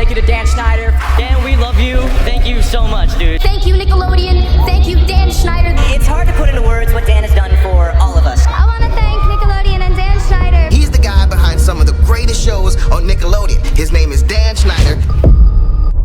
Thank you to Dan Schneider. Dan, we love you. Thank you so much, dude. Thank you, Nickelodeon. Thank you, Dan Schneider. It's hard to put into words what Dan has done for all of us. I want to thank Nickelodeon and Dan Schneider. He's the guy behind some of the greatest shows on Nickelodeon. His name is Dan Schneider.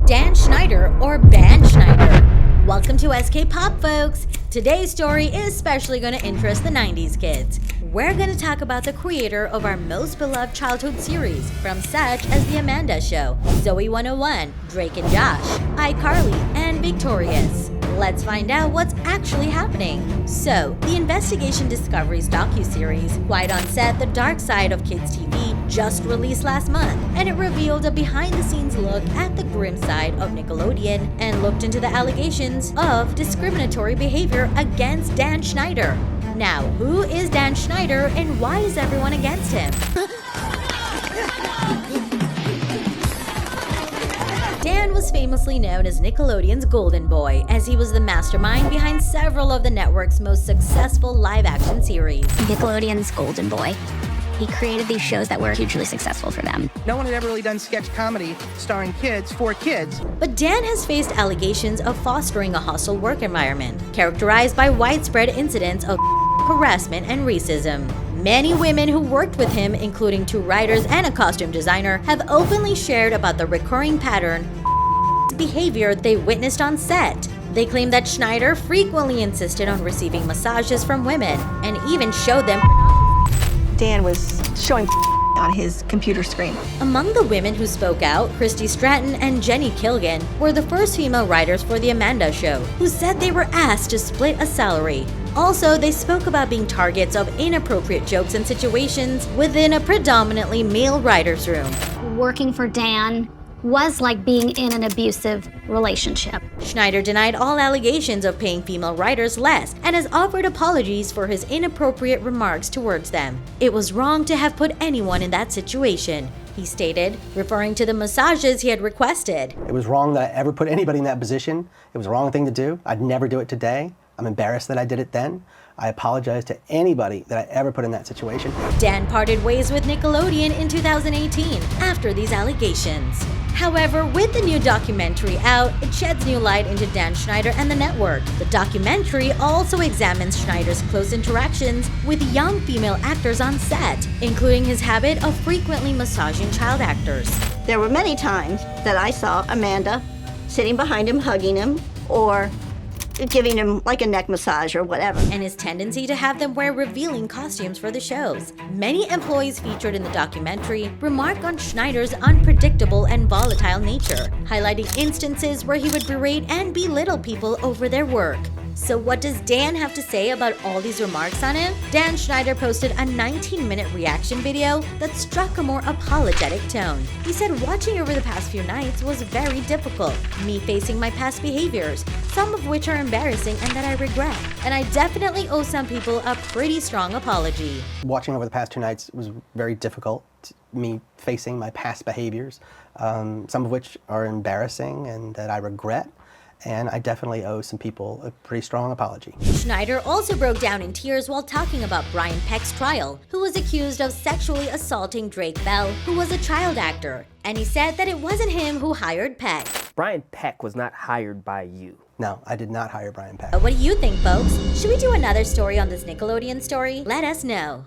Dan Schneider, or Dan Schneider. Welcome to SK Pop, folks. Today's story is especially going to interest the 90s kids. We're going to talk about the creator of our most beloved childhood series, from such as The Amanda Show, Zoey 101, Drake and Josh, iCarly, and Victorious. Let's find out what's actually happening. So, the Investigation Discovery's docuseries, Quiet on Set: The Dark Side of Kids TV, just released last month, and it revealed a behind-the-scenes look at the grim side of Nickelodeon and looked into the allegations of discriminatory behavior against Dan Schneider. Now, who is Dan Schneider and why is everyone against him? Dan was famously known as Nickelodeon's Golden Boy, as he was the mastermind behind several of the network's most successful live-action series. Nickelodeon's Golden Boy. He created these shows that were hugely successful for them. No one had ever really done sketch comedy starring kids for kids. But Dan has faced allegations of fostering a hostile work environment, characterized by widespread incidents of harassment and racism. Many women who worked with him, including 2 writers and a costume designer, have openly shared about the recurring pattern behavior they witnessed on set. They claim that Schneider frequently insisted on receiving massages from women and even showed them. Dan was showing on his computer screen. Among the women who spoke out, Christy Stratton and Jenny Kilgan were the first female writers for The Amanda Show, who said they were asked to split a salary. Also, they spoke about being targets of inappropriate jokes and situations within a predominantly male writer's room. Working for Dan was like being in an abusive relationship. Schneider denied all allegations of paying female writers less and has offered apologies for his inappropriate remarks towards them. It was wrong to have put anyone in that situation, he stated, referring to the massages he had requested. It was wrong that I ever put anybody in that position. It was the wrong thing to do. I'd never do it today. I'm embarrassed that I did it then. I apologize to anybody that I ever put in that situation. Dan parted ways with Nickelodeon in 2018 after these allegations. However, with the new documentary out, it sheds new light into Dan Schneider and the network. The documentary also examines Schneider's close interactions with young female actors on set, including his habit of frequently massaging child actors. There were many times that I saw Amanda sitting behind him, hugging him, or giving him like a neck massage or whatever. And his tendency to have them wear revealing costumes for the shows. Many employees featured in the documentary remark on Schneider's unpredictable and volatile nature, highlighting instances where he would berate and belittle people over their work. So what does Dan have to say about all these remarks on him? Dan Schneider posted a 19-minute reaction video that struck a more apologetic tone. He said, "Watching over the past few nights was very difficult. Me facing my past behaviors, some of which are embarrassing and that I regret. And I definitely owe some people a pretty strong apology." Watching over the past 2 nights was very difficult. Me facing my past behaviors, some of which are embarrassing and that I regret. And I definitely owe some people a pretty strong apology. Schneider also broke down in tears while talking about Brian Peck's trial, who was accused of sexually assaulting Drake Bell, who was a child actor. And he said that it wasn't him who hired Peck. Brian Peck was not hired by you. No, I did not hire Brian Peck. What do you think, folks? Should we do another story on this Nickelodeon story? Let us know.